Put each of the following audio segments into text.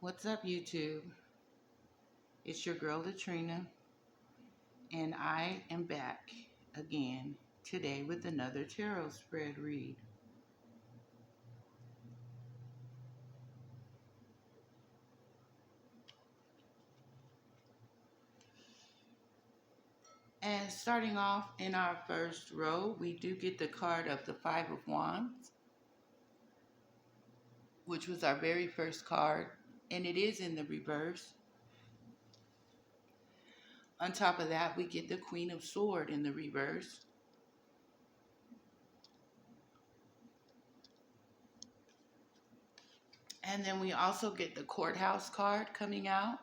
What's up, YouTube? It's your girl Latrina, and I am back again today with another tarot spread read. And starting off in our first row, we do get the card of the Five of Wands, which was our very first card, and it is in the reverse. On top of that, we get the Queen of Swords in the reverse. And then we also get the Courthouse card coming out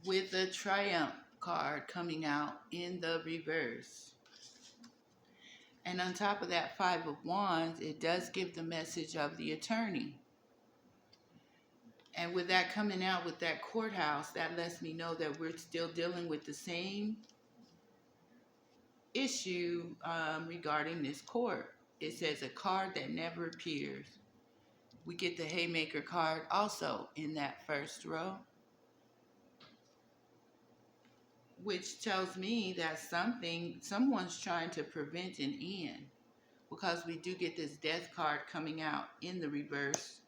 with the Triumph card coming out in the reverse. And on top of that Five of Wands, it does give the message of the attorney. And with that coming out with that courthouse, that lets me know that we're still dealing with the same issue regarding this court. It says a card that never appears. We get the Haymaker card also in that first row, which tells me that someone's trying to prevent an end, because we do get this Death card coming out in the reverse.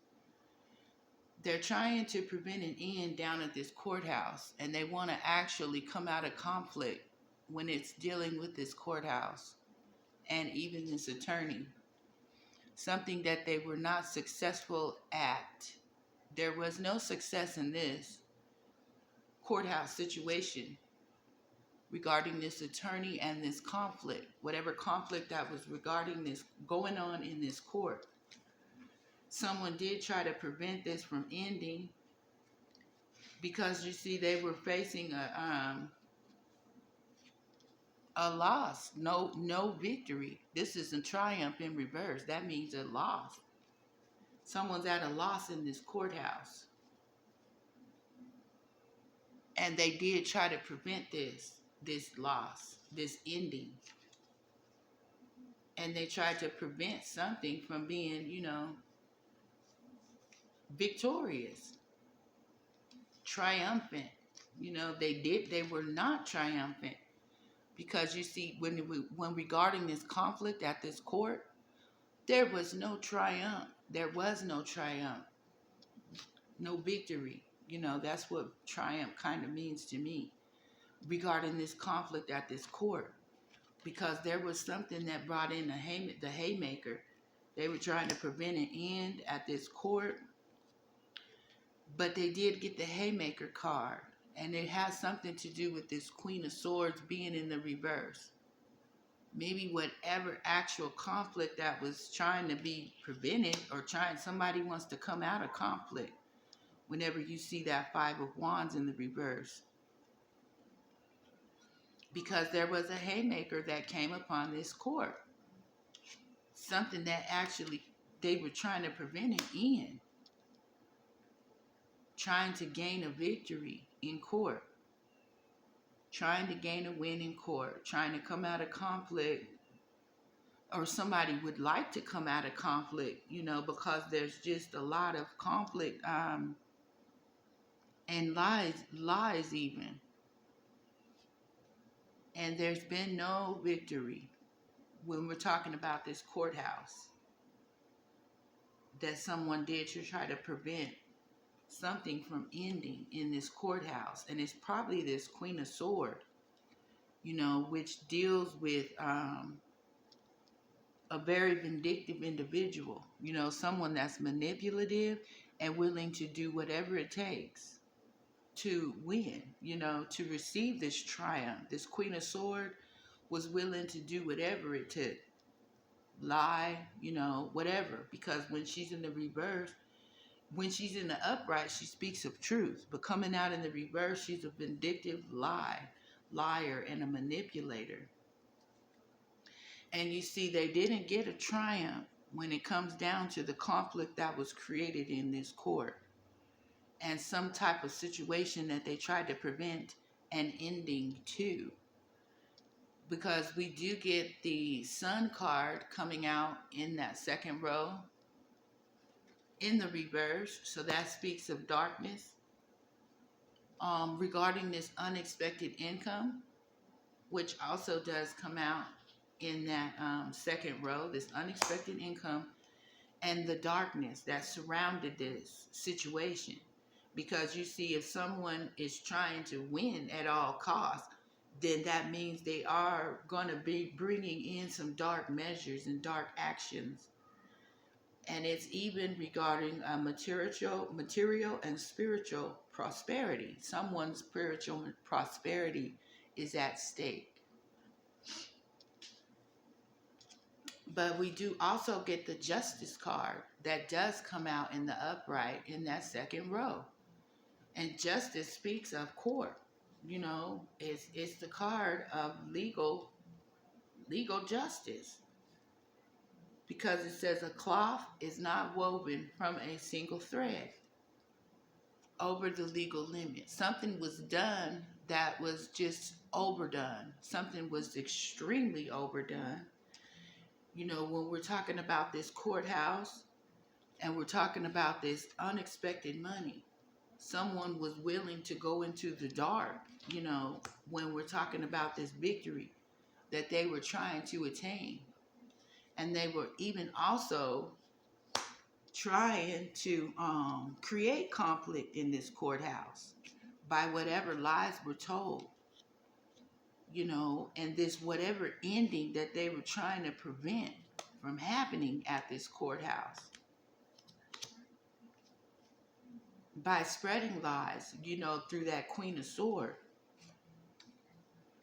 They're trying to prevent an end down at this courthouse, and they want to actually come out of conflict when it's dealing with this courthouse and even this attorney. Something that they were not successful at. There was no success in this courthouse situation regarding this attorney and this conflict, whatever conflict that was regarding this going on in this court. Someone did try to prevent this from ending, because you see they were facing a loss, no victory. This is a triumph in reverse. That means a loss. Someone's at a loss in this courthouse, and they did try to prevent this loss, this ending, and they tried to prevent something from being, victorious, triumphant. They were not triumphant, because you see, when regarding this conflict at this court, there was no triumph. There was no triumph, no victory. That's what triumph kind of means to me regarding this conflict at this court, because there was something that brought in the Haymaker. They were trying to prevent an end at this court, but they did get the Haymaker card, and it has something to do with this Queen of Swords being in the reverse. Maybe whatever actual conflict that was trying to be prevented, or somebody wants to come out of conflict whenever you see that Five of Wands in the reverse. Because there was a Haymaker that came upon this court. Something that actually they were trying to prevent an end. Trying to gain a victory in court. Trying to gain a win in court. Trying to come out of conflict. Or somebody would like to come out of conflict, because there's just a lot of conflict and lies even. And there's been no victory when we're talking about this courthouse that someone did to try to prevent something from ending in this courthouse. And it's probably this Queen of Swords, which deals with a very vindictive individual, someone that's manipulative and willing to do whatever it takes to win, to receive this triumph. This Queen of Swords was willing to do whatever it took. Lie, whatever. Because when she's in the reverse, when she's in the upright, she speaks of truth. But coming out in the reverse, she's a vindictive liar, and a manipulator. And you see, they didn't get a triumph when it comes down to the conflict that was created in this court, and some type of situation that they tried to prevent an ending to. Because we do get the Sun card coming out in that second row. in the reverse. So that speaks of darkness. Regarding this unexpected income, which also does come out in that second row, this unexpected income and the darkness that surrounded this situation. Because you see, if someone is trying to win at all costs, then that means they are going to be bringing in some dark measures and dark actions. And it's even regarding material and spiritual prosperity. Someone's spiritual prosperity is at stake. But we do also get the justice card that does come out in the upright in that second row. And justice speaks of court. You know, it's the card of legal justice. Because it says a cloth is not woven from a single thread over the legal limit. Something was done that was just overdone. Something was extremely overdone. You know, when we're talking about this courthouse and we're talking about this unexpected money, someone was willing to go into the dark, you know, when we're talking about this victory that they were trying to attain. And they were even also trying to create conflict in this courthouse by whatever lies were told, you know, and this whatever ending that they were trying to prevent from happening at this courthouse by spreading lies, you know, through that Queen of Swords,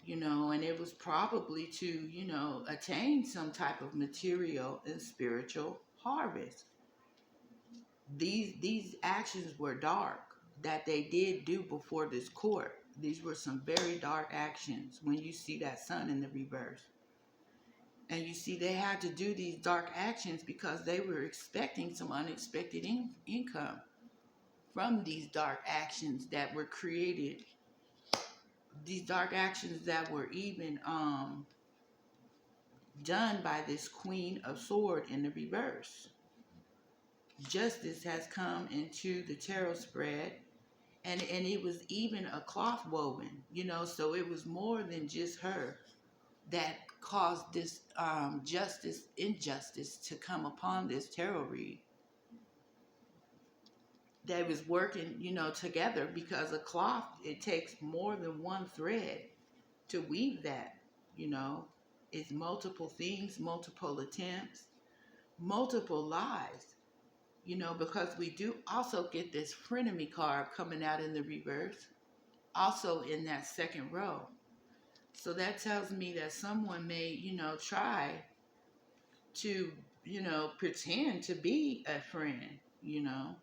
you know, and it was probably to, you know, attain some type of material and spiritual harvest. These actions were dark that they did do before this court. These were some very dark actions when you see that sun in the reverse. And you see they had to do these dark actions because they were expecting some unexpected income from these dark actions that were created. These dark actions that were even done by this Queen of Swords in the reverse. Justice has come into the tarot spread, and it was even a cloth woven, you know, so it was more than just her that caused this injustice to come upon this tarot read. They was working, you know, together, because a cloth, it takes more than one thread to weave that, you know. It's multiple things, multiple attempts, multiple lies, you know, because we do also get this frenemy card coming out in the reverse, also in that second row. So that tells me that someone may, you know, try to, you know, pretend to be a friend, you know.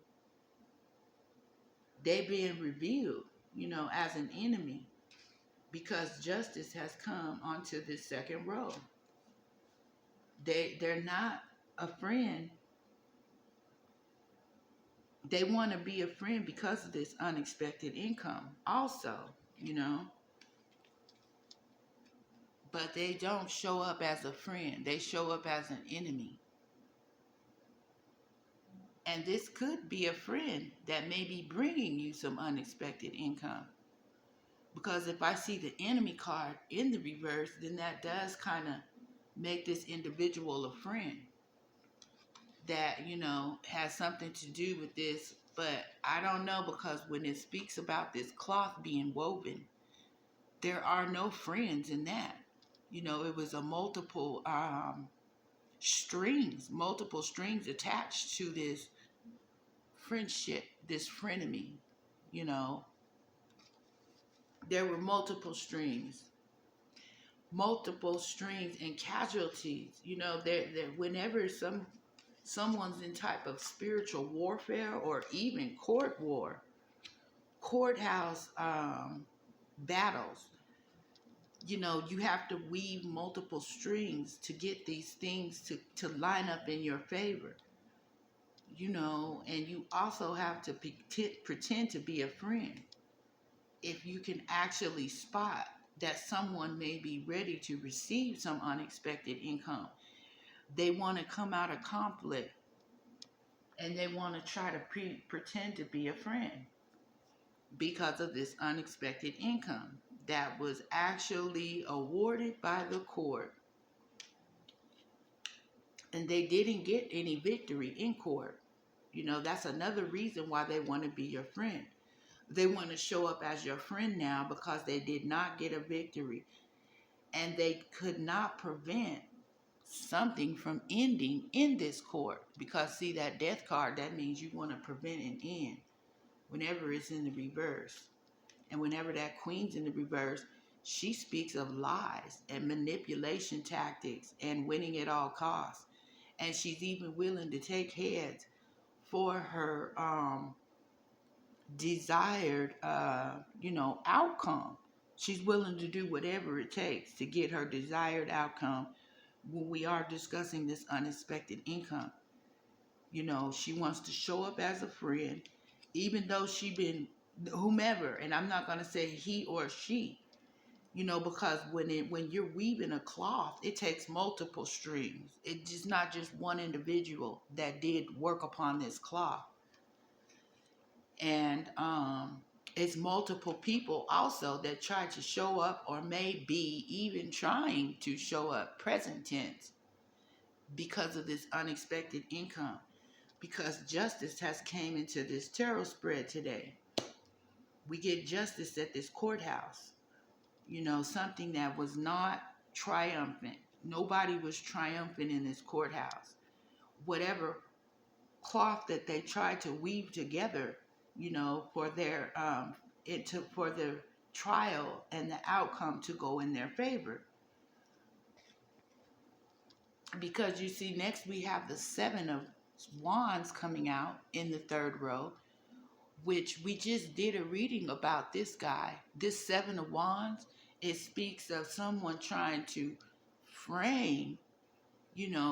They being revealed, you know, as an enemy, because justice has come onto this second row. They're not a friend. They want to be a friend because of this unexpected income also, you know. But they don't show up as a friend. They show up as an enemy. And this could be a friend that may be bringing you some unexpected income. Because if I see the enemy card in the reverse, then that does kind of make this individual a friend that, you know, has something to do with this. But I don't know, because when it speaks about this cloth being woven, there are no friends in that. You know, it was a multiple strings attached to this friendship, this frenemy, you know. There were multiple strings and casualties, you know. There whenever someone's in type of spiritual warfare or even courthouse battles, you know, you have to weave multiple strings to get these things to line up in your favor, you know. And you also have to pretend to be a friend if you can actually spot that someone may be ready to receive some unexpected income. They want to come out of conflict and they want to try to pretend to be a friend because of this unexpected income that was actually awarded by the court, and they didn't get any victory in court. That's another reason why they want to be your friend. They want to show up as your friend now because they did not get a victory, and they could not prevent something from ending in this court. Because see, that death card, that means you want to prevent an end whenever it's in the reverse. And whenever that queen's in the reverse, she speaks of lies and manipulation tactics and winning at all costs. And she's even willing to take heads for her desired outcome. She's willing to do whatever it takes to get her desired outcome when we are discussing this unexpected income. She wants to show up as a friend, even though she been whomever, and I'm not going to say he or she, because when you're weaving a cloth, it takes multiple strings. It's just not just one individual that did work upon this cloth. And it's multiple people also that try to show up, or may be even trying to show up, present tense, because of this unexpected income. Because justice has came into this tarot spread today. We get justice at this courthouse. Something that was not triumphant. Nobody was triumphant in this courthouse. Whatever cloth that they tried to weave together, for their for the trial and the outcome to go in their favor. Because you see, next we have the Seven of Wands coming out in the third row, which we just did a reading about this guy. This Seven of Wands, it speaks of someone trying to frame,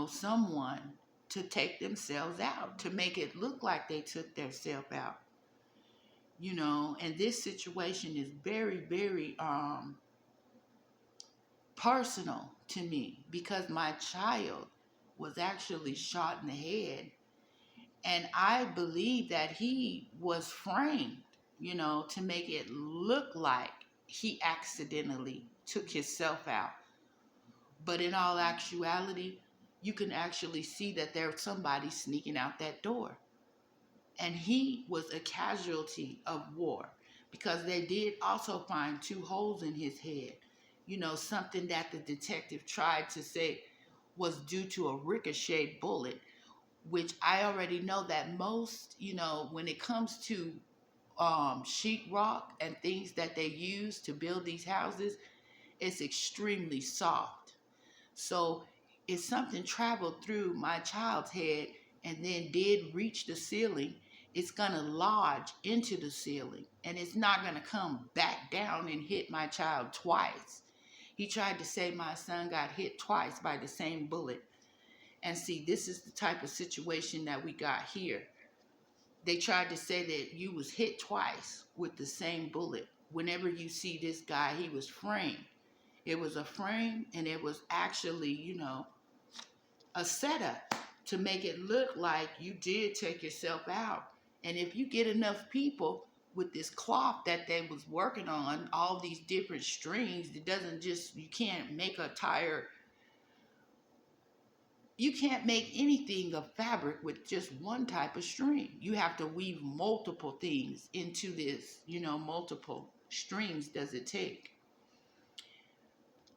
someone to take themselves out, to make it look like they took themselves out. And this situation is very, very personal to me, because my child was actually shot in the head, and I believe that he was framed, to make it look like he accidentally took himself out. But in all actuality, you can actually see that there's somebody sneaking out that door. And he was a casualty of war, because they did also find 2 holes in his head. Something that the detective tried to say was due to a ricochet bullet, which I already know that most, when it comes to sheetrock and things that they use to build these houses, it's extremely soft. So if something traveled through my child's head and then did reach the ceiling, it's going to lodge into the ceiling, and it's not going to come back down and hit my child twice. He tried to say my son got hit twice by the same bullet. And see, this is the type of situation that we got here. They tried to say that you was hit twice with the same bullet. Whenever you see this guy, he was framed. It was a frame, and it was actually, a setup to make it look like you did take yourself out. And if you get enough people with this cloth that they was working on, all these different strings, you can't make you can't make anything of fabric with just one type of string. You have to weave multiple things into this, multiple strings does it take.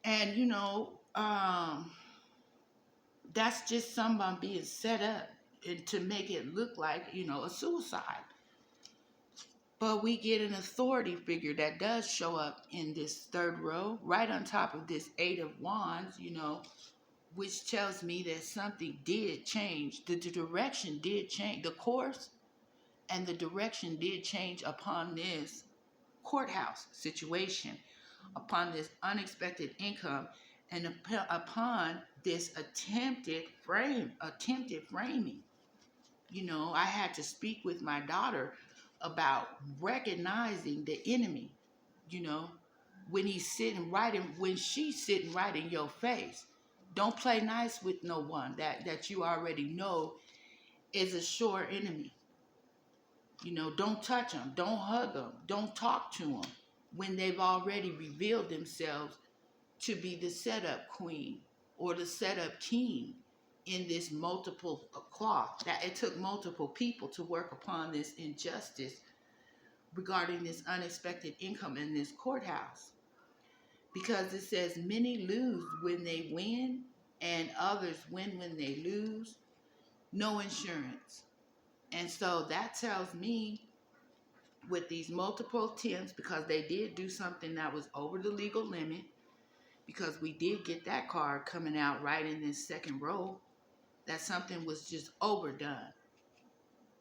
And, that's just someone being set up and to make it look like, a suicide. But we get an authority figure that does show up in this third row, right on top of this 8 of Wands, which tells me that something did change. The direction did change. The course and the direction did change upon this courthouse situation, upon this unexpected income, and upon this attempted framing. I had to speak with my daughter about recognizing the enemy, when she's sitting right in your face. Don't play nice with no one that you already know is a sure enemy. You know, don't touch them, don't hug them, don't talk to them when they've already revealed themselves to be the setup queen or the setup king in this multiple cloth. That it took multiple people to work upon this injustice regarding this unexpected income in this courthouse. Because it says many lose when they win and others win when they lose. No insurance. And so that tells me with these multiple attempts, because they did do something that was over the legal limit, because we did get that card coming out right in this second row, that something was just overdone,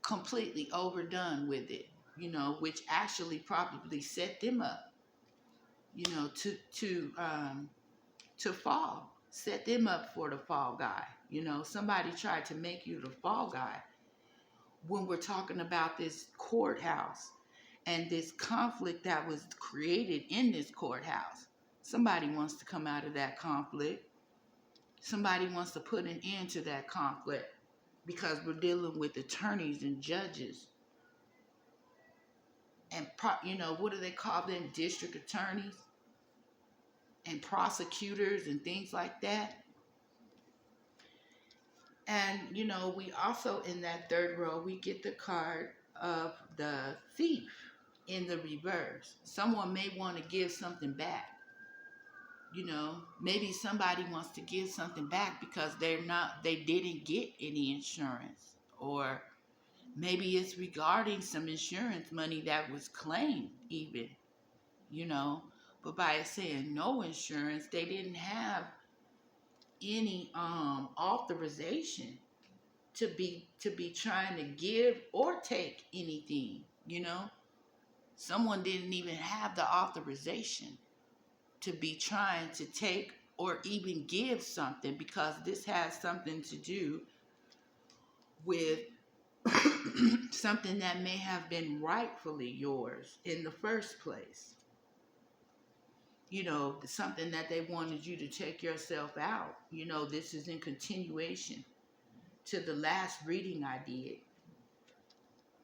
completely overdone with it, you know, which actually probably set them up, you know, to fall, set them up for the fall guy. You know, somebody tried to make you the fall guy when we're talking about this courthouse and this conflict that was created in this courthouse. Somebody wants to come out of that conflict. Somebody wants to put an end to that conflict because we're dealing with attorneys and judges and, you know, what do they call them? District attorneys and prosecutors and things like that. And, you know, we also, in that third row, we get the card of the thief in the reverse. Someone may want to give something back. You know, maybe somebody wants to give something back because they didn't get any insurance. Or maybe it's regarding some insurance money that was claimed even, you know. But by saying no insurance, they didn't have any authorization to be trying to give or take anything, you know. Someone didn't even have the authorization to be trying to take or even give something, because this has something to do with something that may have been rightfully yours in the first place. You know, something that they wanted you to take yourself out. You know, this is in continuation to the last reading I did.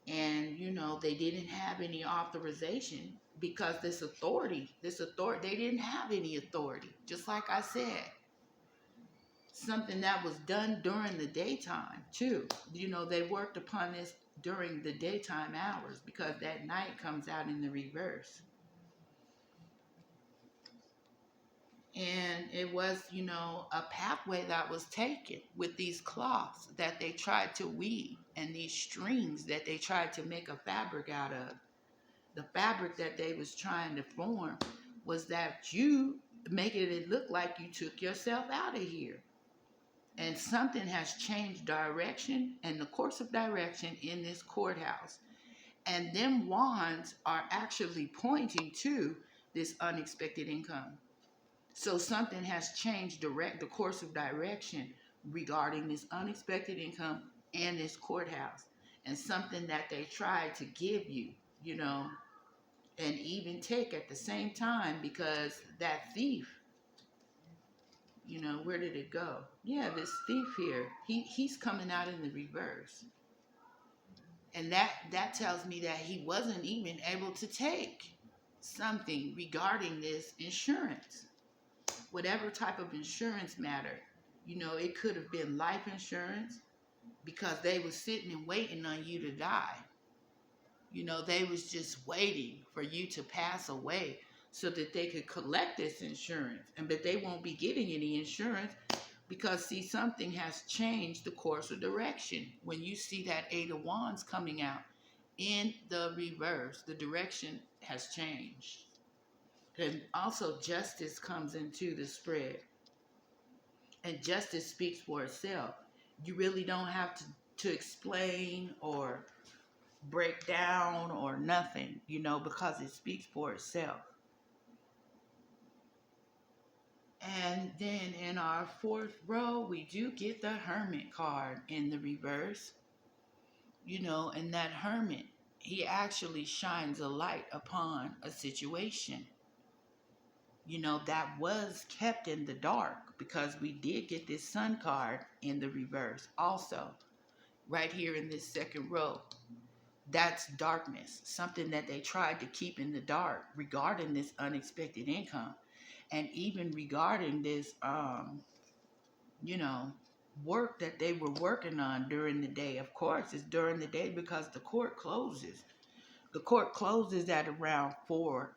And, you know, they didn't have any authorization because this authority, they didn't have any authority. Just like I said, something that was done during the daytime too. You know, they worked upon this during the daytime hours because that night comes out in the reverse. And it was, you know, a pathway that was taken with these cloths that they tried to weave and these strings that they tried to make a fabric out of. The fabric that they was trying to form was that you making it look like you took yourself out of here. And something has changed direction and the course of direction in this courthouse. And them wands are actually pointing to this unexpected income. So something has changed the course of direction regarding this unexpected income and this courthouse. And something that they tried to give you, you know, and even take at the same time, because that thief, you know, where did it go? Yeah, this thief here, he's coming out in the reverse. And that tells me that he wasn't even able to take something regarding this insurance. Whatever type of insurance matter, you know, it could have been life insurance because they were sitting and waiting on you to die. You know, they was just waiting for you to pass away so that they could collect this insurance. But they won't be getting any insurance because, see, something has changed the course of direction. When you see that Eight of Wands coming out in the reverse, the direction has changed. And also justice comes into the spread. And justice speaks for itself. You really don't have to explain or break down or nothing, you know, because it speaks for itself. And then in our fourth row, we do get the Hermit card in the reverse. You know, and that Hermit, he actually shines a light upon a situation, you know, that was kept in the dark, because we did get this Sun card in the reverse also. right here in this second row. That's darkness, something that they tried to keep in the dark regarding this unexpected income, and even regarding this, you know, work that they were working on during the day. Of course, it's during the day because the court closes. The court closes at around 4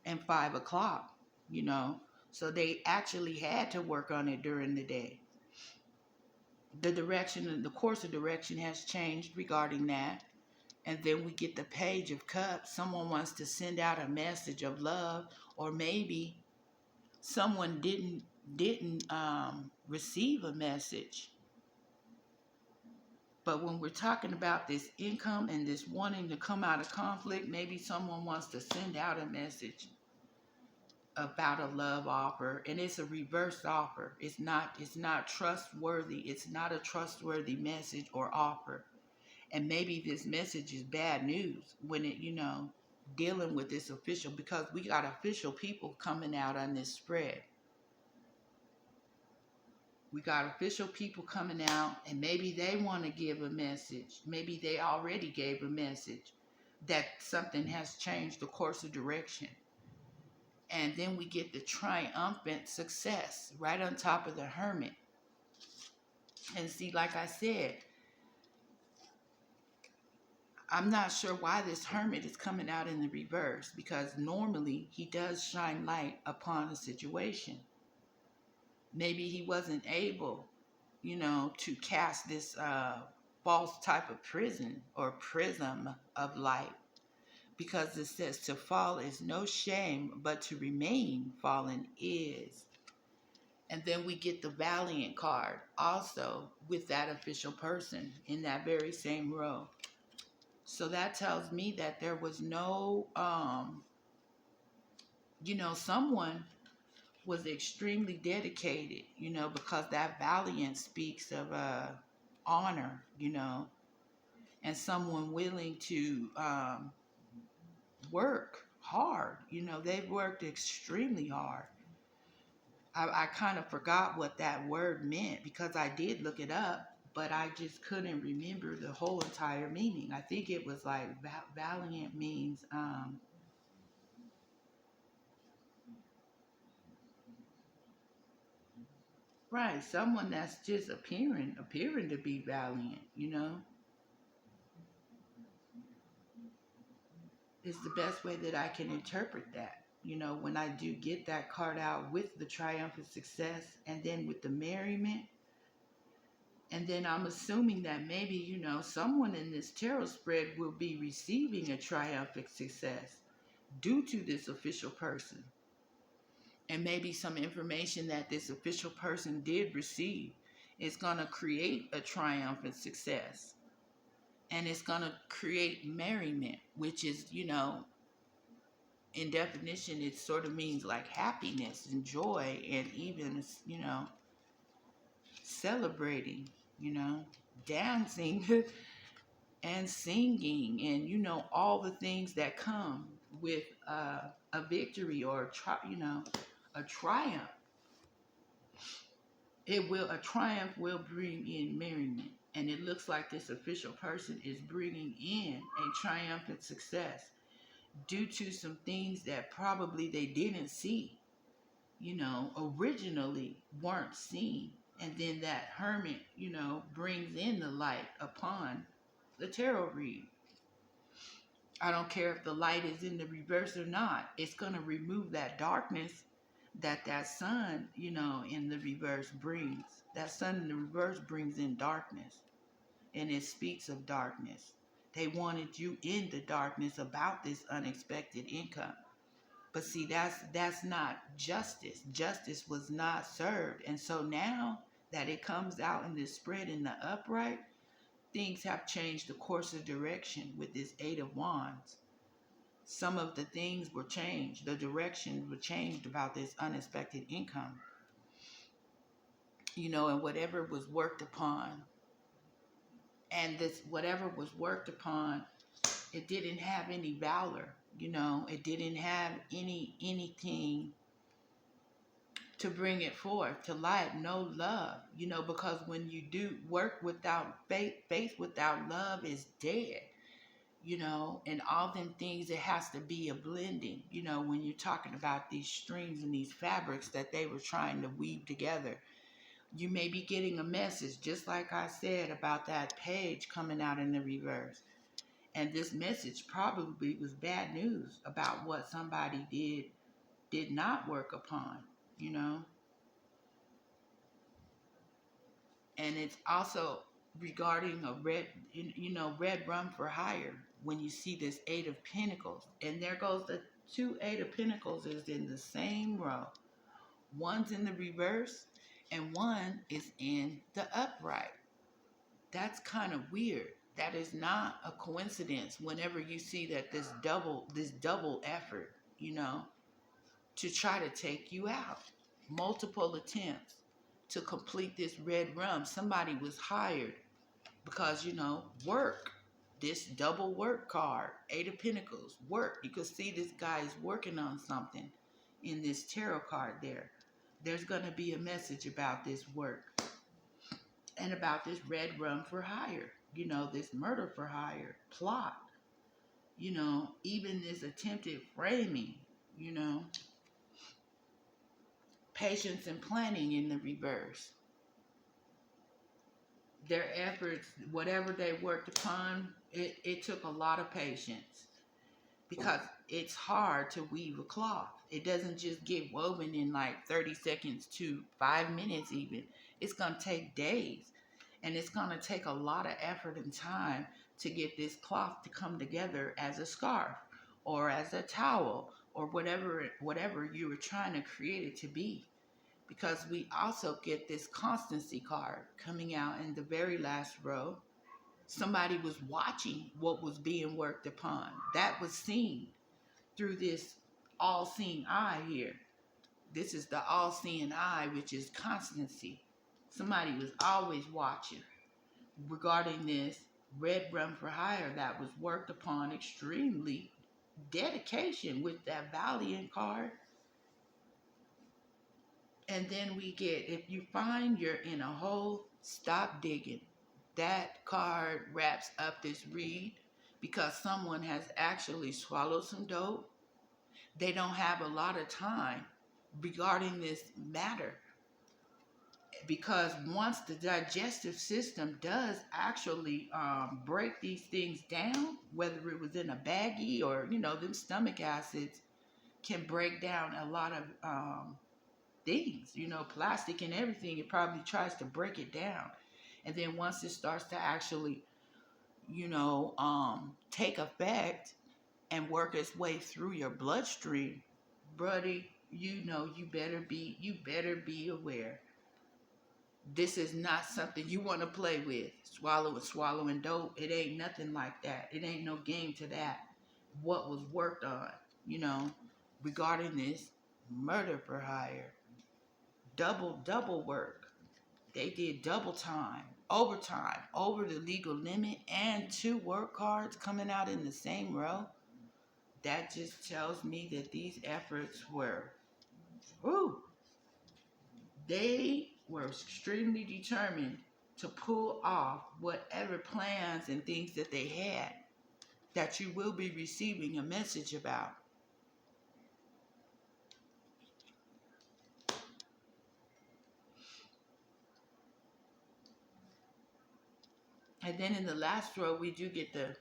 and 5 o'clock, you know. So they actually had to work on it during the day. The direction, the course of direction has changed regarding that. And then we get the Page of Cups. Someone wants to send out a message of love, or maybe someone didn't receive a message. But when we're talking about this income and this wanting to come out of conflict, maybe someone wants to send out a message about a love offer, and it's a reverse offer. It's not trustworthy. It's not a trustworthy message or offer. And maybe this message is bad news when it, dealing with this official, because we got official people coming out on this spread. We got official people coming out, and maybe they want to give a message. Maybe they already gave a message that something has changed the course of direction. And then we get the triumphant success right on top of the Hermit. And see, like I said, I'm not sure why this Hermit is coming out in the reverse, because normally he does shine light upon a situation. Maybe he wasn't able, to cast this false type of prison or prism of light, because it says to fall is no shame, but to remain fallen is. And then we get the Valiant card also with that official person in that very same row. So that tells me that there was no, someone was extremely dedicated, because that Valiant speaks of honor, and someone willing to work hard. They've worked extremely hard. I kind of forgot what that word meant because I did look it up, but I just couldn't remember the whole entire meaning. I think it was like valiant means right, someone that's just appearing to be valiant. Is the best way that I can interpret that. When I do get that card out with the triumphant success and then with the merriment. And then I'm assuming that maybe, someone in this tarot spread will be receiving a triumphant success due to this official person. And maybe some information that this official person did receive is going to create a triumphant success. And it's going to create merriment, which is, in definition, it sort of means like happiness and joy and even, celebrating, dancing and singing and, all the things that come with a victory or, a triumph. A triumph will bring in merriment. And it looks like this official person is bringing in a triumphant success due to some things that probably they didn't see, originally weren't seen. And then that Hermit, brings in the light upon the tarot read. I don't care if the light is in the reverse or not. It's going to remove that darkness that sun, in the reverse brings. That sun in the reverse brings in darkness. And it speaks of darkness. They wanted you in the darkness about this unexpected income. But see, that's not justice. Justice was not served. And so now that it comes out in this spread in the upright, things have changed the course of direction with this Eight of Wands. Some of the things were changed. The directions were changed about this unexpected income. And whatever was worked upon. And this whatever was worked upon, it didn't have any valor. It didn't have anything to bring it forth to light. No love, because when you do work without faith, faith without love is dead. And all them things, it has to be a blending, when you're talking about these strings and these fabrics that they were trying to weave together. You may be getting a message, just like I said about that page coming out in the reverse. And this message probably was bad news about what somebody did not work upon, you know. And it's also regarding a red rum for hire. When you see this Eight of Pentacles, and there goes the two Eight of Pentacles is in the same row. One's in the reverse, and one is in the upright. That's kind of weird. That is not a coincidence. Whenever you see that this double effort, to try to take you out, multiple attempts to complete this red rum. Somebody was hired because, work. This double work card, Eight of Pentacles, work. You can see this guy is working on something in this tarot card there. There's going to be a message about this work and about this red rum for hire, this murder for hire plot, even this attempted framing, patience and planning in the reverse. Their efforts, whatever they worked upon, it took a lot of patience, because it's hard to weave a cloth. It doesn't just get woven in like 30 seconds to 5 minutes even. It's going to take days, and it's going to take a lot of effort and time to get this cloth to come together as a scarf or as a towel or whatever you were trying to create it to be. Because we also get this constancy card coming out in the very last row. Somebody was watching what was being worked upon. That was seen through this all-seeing eye here. This is the all-seeing eye, which is constancy. Somebody was always watching regarding this red rum for hire that was worked upon extremely dedication with that Valiant card. And then we get, if you find you're in a hole, stop digging. That card wraps up this read because someone has actually swallowed some dope. They don't have a lot of time regarding this matter, because once the digestive system does actually break these things down, whether it was in a baggie or, them stomach acids can break down a lot of things, plastic and everything. It probably tries to break it down. And then once it starts to actually, take effect and work its way through your bloodstream, buddy, you better be aware. This is not something you want to play with. Swallowing dope. It ain't nothing like that. It ain't no game to that. What was worked on, regarding this murder for hire. Double work. They did double time, overtime, over the legal limit, and 2 work cards coming out in the same row. That just tells me that these efforts were, they were extremely determined to pull off whatever plans and things that they had, that you will be receiving a message about. And then in the last row, we do get the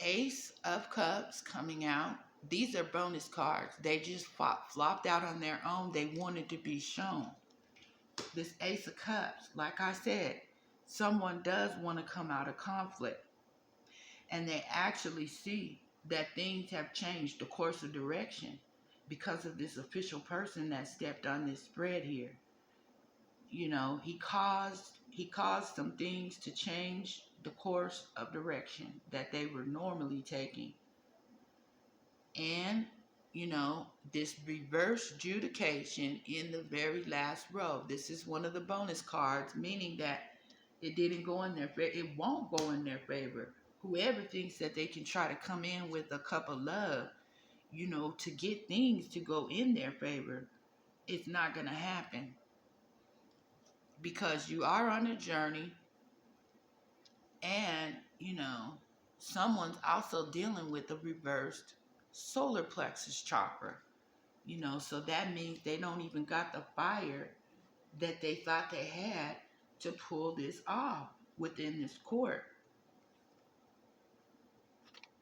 Ace of Cups coming out. These are bonus cards. They just flopped out on their own. They wanted to be shown. This Ace of Cups, like I said, someone does want to come out of conflict. And they actually see that things have changed the course of direction because of this official person that stepped on this spread here. He caused some things to change the course of direction that they were normally taking. And, this reverse adjudication in the very last row. This is one of the bonus cards, meaning that it didn't go in their favor. It won't go in their favor. Whoever thinks that they can try to come in with a cup of love, to get things to go in their favor, it's not going to happen because you are on a journey, and someone's also dealing with the reversed solar plexus chakra. So that means they don't even got the fire that they thought they had to pull this off within this court.